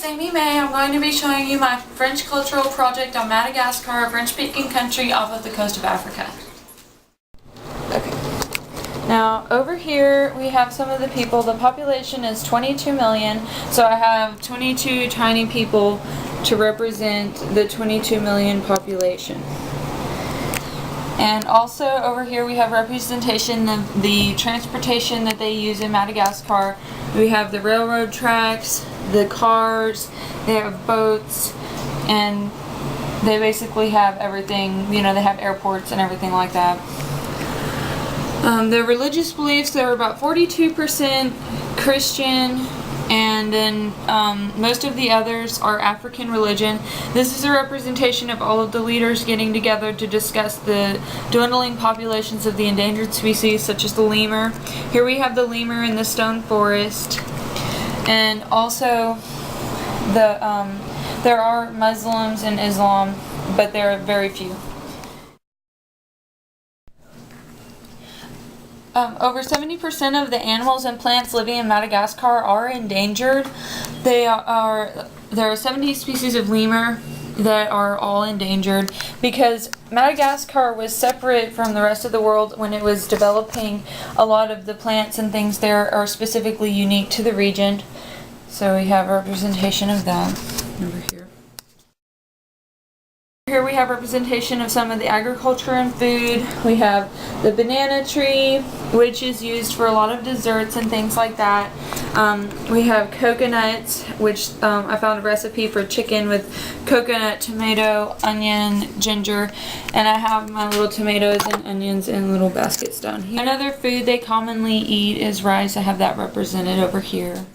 Aimee. I'm going to be showing you my French cultural project on Madagascar, a French-speaking country off of the coast of Africa. Okay. Now, over here we have some of the people. The population is 22 million, so I have 22 tiny people to represent the 22 million population. And also over here we have representation of the transportation that they use in Madagascar. We have the railroad tracks, the cars, they have boats, and they basically have everything. You know, they have airports and everything like that. Their religious beliefs, they're about 42% Christian, and then most of the others are African religion. This is a representation of all of the leaders getting together to discuss the dwindling populations of the endangered species, such as the lemur. Here we have the lemur in the stone forest, and also there are Muslims in Islam, but there are very few. Over 70% of the animals and plants living in Madagascar are endangered. There are 70 species of lemur that are all endangered because Madagascar was separate from the rest of the world when it was developing. A lot of the plants and things there are specifically unique to the region. So we have representation of that over here. Here we have representation of some of the agriculture and food. We have the banana tree, which is used for a lot of desserts and things like that. We have coconuts, which I found a recipe for chicken with coconut, tomato, onion, ginger, and I have my little tomatoes and onions in little baskets down here. Another food they commonly eat is rice. I have that represented over here.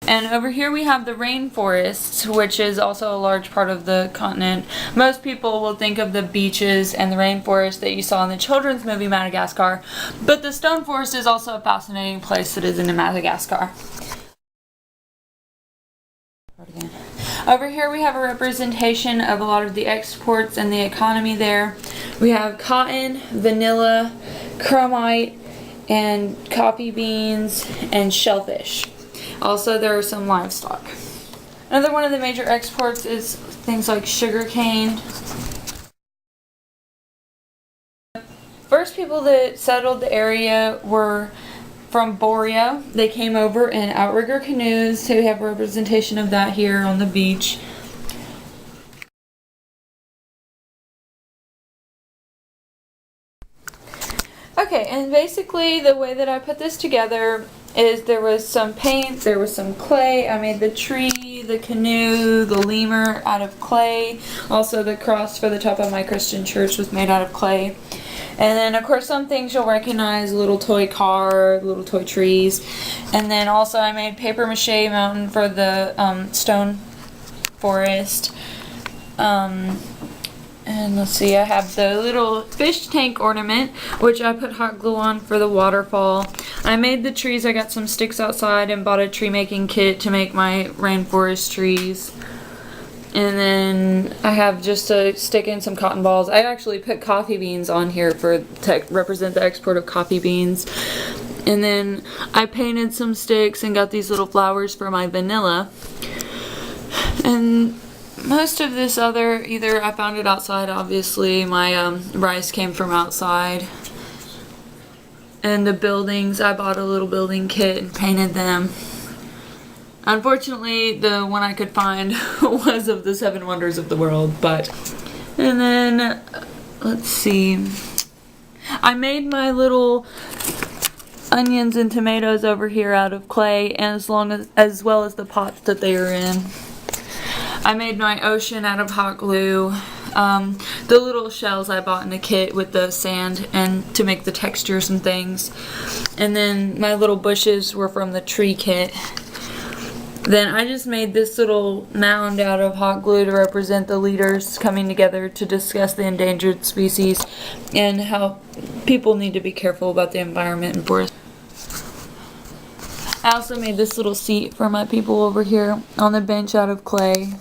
And over here we have the rainforests, which is also a large part of the continent. Most people will think of the beaches and the rainforest that you saw in the children's movie Madagascar, but the stone forest is also a fascinating place that is in Madagascar. Over here we have a representation of a lot of the exports and the economy there. We have cotton, vanilla, chromite, and coffee beans, and shellfish. Also, there are some livestock. Another one of the major exports is things like sugar cane. First people that settled the area were from Borneo. They came over in outrigger canoes, so we have representation of that here on the beach. Okay, and basically the way that I put this together is there was some paint, there was some clay. I made the tree, the canoe, the lemur out of clay. Also the cross for the top of my Christian church was made out of clay. And then of course some things you'll recognize, a little toy car, little toy trees. And then also I made paper mache mountain for the stone forest. And let's see, I have the little fish tank ornament, which I put hot glue on for the waterfall. I made the trees. I got some sticks outside and bought a tree making kit to make my rainforest trees. And then I have just a stick and some cotton balls. I actually put coffee beans on here to represent the export of coffee beans. And then I painted some sticks and got these little flowers for my vanilla. And most of this either I found it outside, obviously. My rice came from outside. And the buildings, I bought a little building kit and painted them. Unfortunately, the one I could find was of the 7 wonders of the world, and then, let's see. I made my little onions and tomatoes over here out of clay, and as well as the pots that they are in. I made my ocean out of hot glue. The little shells I bought in a kit with the sand and to make the textures and things. And then my little bushes were from the tree kit. Then I just made this little mound out of hot glue to represent the leaders coming together to discuss the endangered species and how people need to be careful about the environment and forest. I also made this little seat for my people over here on the bench out of clay.